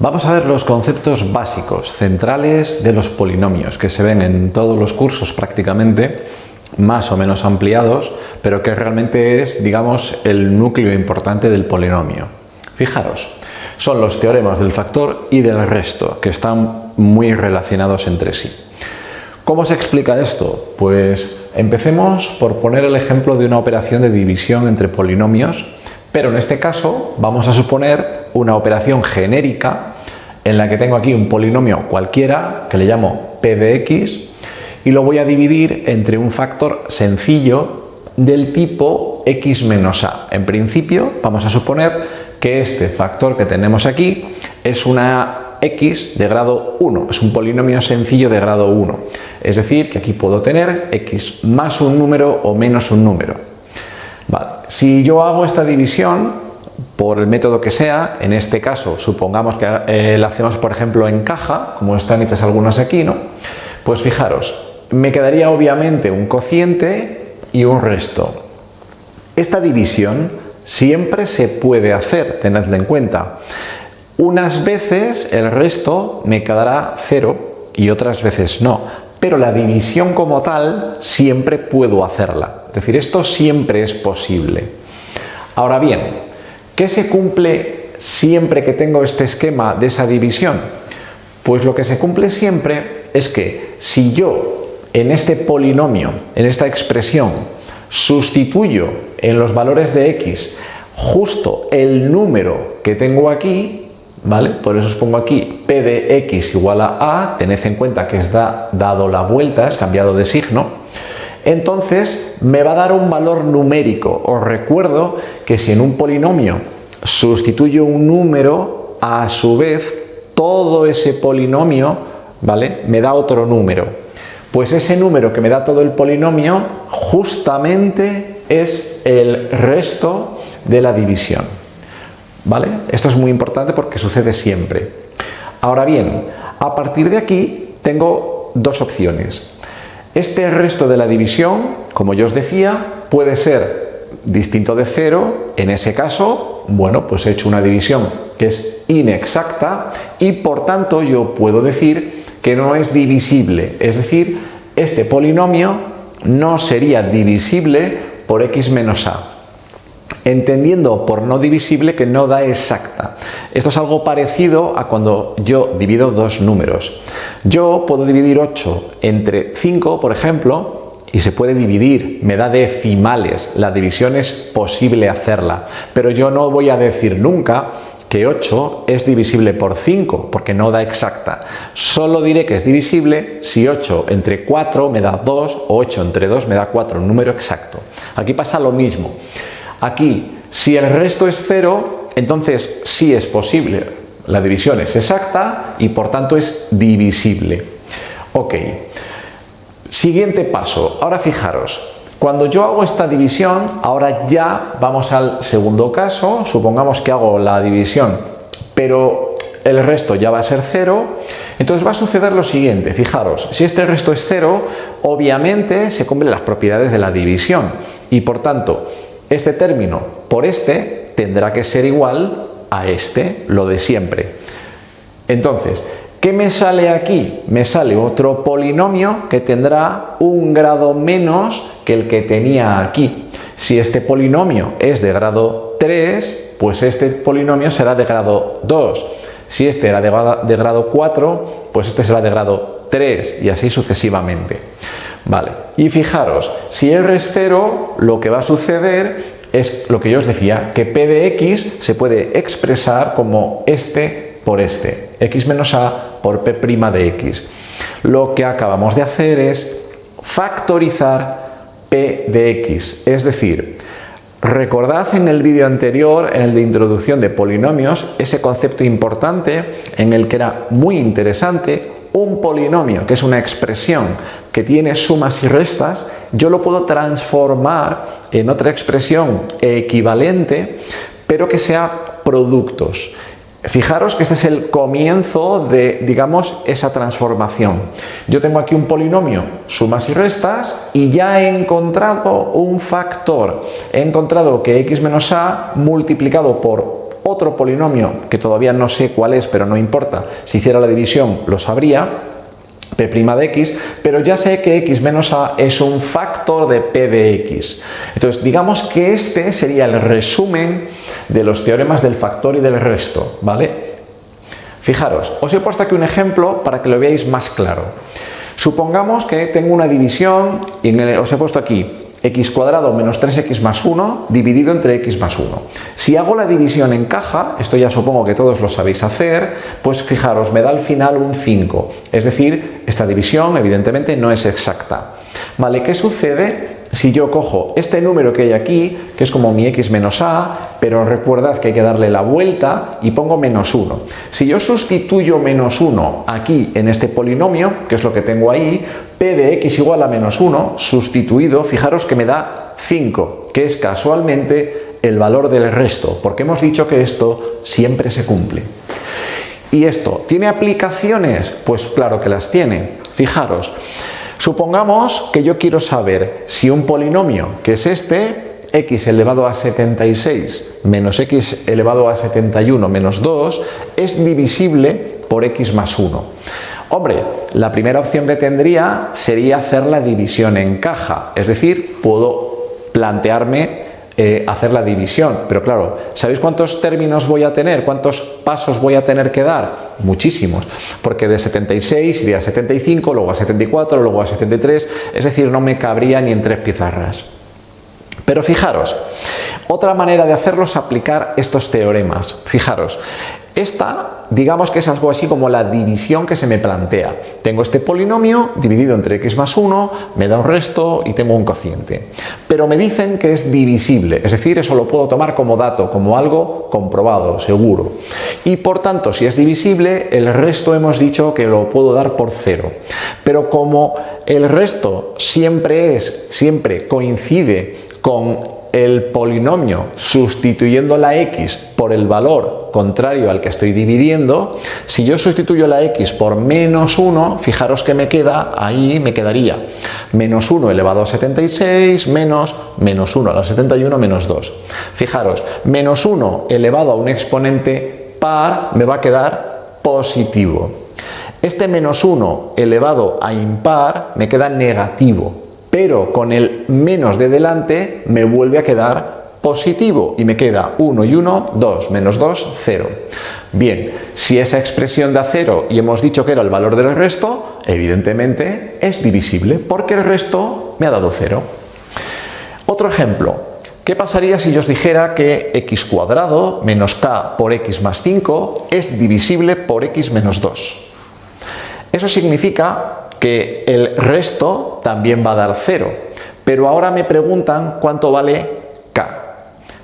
Vamos a ver los conceptos básicos, centrales de los polinomios, que se ven en todos los cursos prácticamente, más o menos ampliados, pero que realmente es, digamos, el núcleo importante del polinomio. Fijaros, son los teoremas del factor y del resto, que están muy relacionados entre sí. ¿Cómo se explica esto? Pues empecemos por poner el ejemplo de una operación de división entre polinomios, pero en este caso vamos a suponer una operación genérica en la que tengo aquí un polinomio cualquiera que le llamo p de x y lo voy a dividir entre un factor sencillo del tipo x menos a. En principio vamos a suponer que este factor que tenemos aquí es una x de grado 1, es un polinomio sencillo de grado 1, es decir, que aquí puedo tener x más un número o menos un número. Vale. Si yo hago esta división por el método que sea, en este caso supongamos que la hacemos por ejemplo en caja, como están hechas algunas aquí, ¿no? Pues fijaros, me quedaría obviamente un cociente y un resto. Esta división siempre se puede hacer, tenedlo en cuenta. Unas veces el resto me quedará 0 y otras veces no, pero la división como tal siempre puedo hacerla. Es decir, esto siempre es posible. Ahora bien, ¿qué se cumple siempre que tengo este esquema de esa división? Pues lo que se cumple siempre es que si yo en este polinomio, en esta expresión, sustituyo en los valores de x justo el número que tengo aquí, ¿vale? Por eso os pongo aquí p de x igual a, tened en cuenta que es dado la vuelta, es cambiado de signo, entonces me va a dar un valor numérico. Os recuerdo que si en un polinomio sustituyo un número, a su vez todo ese polinomio, ¿vale?, me da otro número. Pues ese número que me da todo el polinomio justamente es el resto de la división. ¿Vale? Esto es muy importante porque sucede siempre. Ahora bien, a partir de aquí tengo dos opciones. Este resto de la división, como yo os decía, puede ser distinto de 0. En ese caso, bueno, pues he hecho una división que es inexacta y por tanto yo puedo decir que no es divisible. Es decir, este polinomio no sería divisible por x menos a. Entendiendo por no divisible que no da exacta. Esto es algo parecido a cuando yo divido dos números. Yo puedo dividir 8 entre 5, por ejemplo, y se puede dividir, me da decimales, la división es posible hacerla, pero yo no voy a decir nunca que 8 es divisible por 5, porque no da exacta. Solo diré que es divisible si 8 entre 4 me da 2 o 8 entre 2 me da 4, un número exacto. Aquí pasa lo mismo. Aquí, si el resto es 0, entonces sí es posible. La división es exacta y por tanto es divisible. Ok. Siguiente paso. Ahora fijaros, cuando yo hago esta división, ahora ya vamos al segundo caso. Supongamos que hago la división, pero el resto ya va a ser 0. Entonces va a suceder lo siguiente. Fijaros, si este resto es 0, obviamente se cumplen las propiedades de la división y por tanto este término por este tendrá que ser igual a este, lo de siempre. Entonces, ¿qué me sale aquí? Me sale otro polinomio que tendrá un grado menos que el que tenía aquí. Si este polinomio es de grado 3, pues este polinomio será de grado 2. Si este era de grado 4, pues este será de grado 3 y así sucesivamente. Vale, y fijaros, si r es 0, lo que va a suceder es lo que yo os decía, que p de x se puede expresar como este por este, x menos a por p' de x. Lo que acabamos de hacer es factorizar p de x, es decir, recordad en el vídeo anterior, en el de introducción de polinomios, ese concepto importante en el que era muy interesante. Un polinomio, que es una expresión que tiene sumas y restas, yo lo puedo transformar en otra expresión equivalente, pero que sea productos. Fijaros que este es el comienzo de, digamos, esa transformación. Yo tengo aquí un polinomio, sumas y restas, y ya he encontrado un factor. He encontrado que x menos a multiplicado por otro polinomio que todavía no sé cuál es, pero no importa, si hiciera la división lo sabría, P' de X, pero ya sé que X menos A es un factor de P de X. Entonces, digamos que este sería el resumen de los teoremas del factor y del resto, ¿vale? Fijaros, os he puesto aquí un ejemplo para que lo veáis más claro. Supongamos que tengo una división y os he puesto aquí x cuadrado menos 3x más 1 dividido entre x más 1. Si hago la división en caja, esto ya supongo que todos lo sabéis hacer, pues fijaros, me da al final un 5. Es decir, esta división evidentemente no es exacta. ¿Vale? ¿Qué sucede si yo cojo este número que hay aquí, que es como mi x menos a, pero recordad que hay que darle la vuelta y pongo menos 1? Si yo sustituyo menos 1 aquí en este polinomio, que es lo que tengo ahí, p de x igual a menos 1, sustituido, fijaros que me da 5, que es casualmente el valor del resto, porque hemos dicho que esto siempre se cumple. ¿Y esto tiene aplicaciones? Pues claro que las tiene. Fijaros, supongamos que yo quiero saber si un polinomio, que es este, x elevado a 76 menos x elevado a 71 menos 2, es divisible por x más 1. Hombre, la primera opción que tendría sería hacer la división en caja, es decir, puedo plantearme hacer la división, pero claro, ¿sabéis cuántos términos voy a tener? ¿Cuántos pasos voy a tener que dar? Muchísimos, porque de 76 iría a 75, luego a 74, luego a 73, es decir, no me cabría ni en 3 pizarras. Pero fijaros, otra manera de hacerlo es aplicar estos teoremas. Fijaros, esta, digamos que es algo así como la división que se me plantea. Tengo este polinomio dividido entre x más 1, me da un resto y tengo un cociente. Pero me dicen que es divisible, es decir, eso lo puedo tomar como dato, como algo comprobado, seguro. Y por tanto, si es divisible, el resto hemos dicho que lo puedo dar por 0. Pero como el resto siempre coincide con el polinomio sustituyendo la x por el valor contrario al que estoy dividiendo, si yo sustituyo la x por menos 1, fijaros que me queda, ahí me quedaría menos 1 elevado a 76 menos 1 a la 71 menos 2. Fijaros, menos 1 elevado a un exponente par me va a quedar positivo. Este menos 1 elevado a impar me queda negativo, pero con el menos de delante me vuelve a quedar positivo y me queda 1 y 1, 2, menos 2, 0. Bien, si esa expresión da 0 y hemos dicho que era el valor del resto, evidentemente es divisible porque el resto me ha dado 0. Otro ejemplo, ¿qué pasaría si yo os dijera que x cuadrado menos k por x más 5 es divisible por x menos 2? Eso significa que el resto también va a dar 0, pero ahora me preguntan cuánto vale k.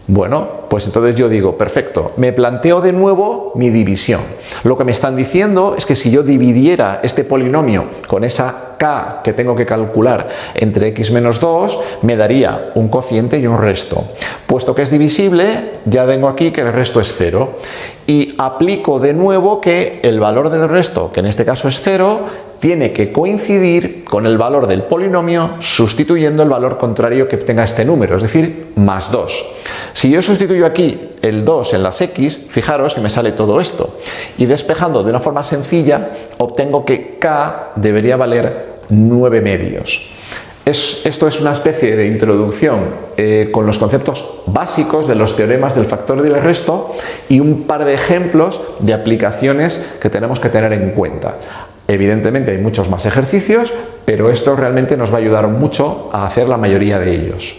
Bueno, pues entonces yo digo, perfecto, me planteo de nuevo mi división. Lo que me están diciendo es que si yo dividiera este polinomio con esa k que tengo que calcular entre x menos 2, me daría un cociente y un resto. Puesto que es divisible, ya tengo aquí que el resto es 0. Y aplico de nuevo que el valor del resto, que en este caso es 0, tiene que coincidir con el valor del polinomio sustituyendo el valor contrario que tenga este número, es decir, más 2. Si yo sustituyo aquí el 2 en las x, fijaros que me sale todo esto. Y despejando de una forma sencilla, obtengo que k debería valer 9 medios. Esto es una especie de introducción con los conceptos básicos de los teoremas del factor y del resto y un par de ejemplos de aplicaciones que tenemos que tener en cuenta. Evidentemente hay muchos más ejercicios, pero esto realmente nos va a ayudar mucho a hacer la mayoría de ellos.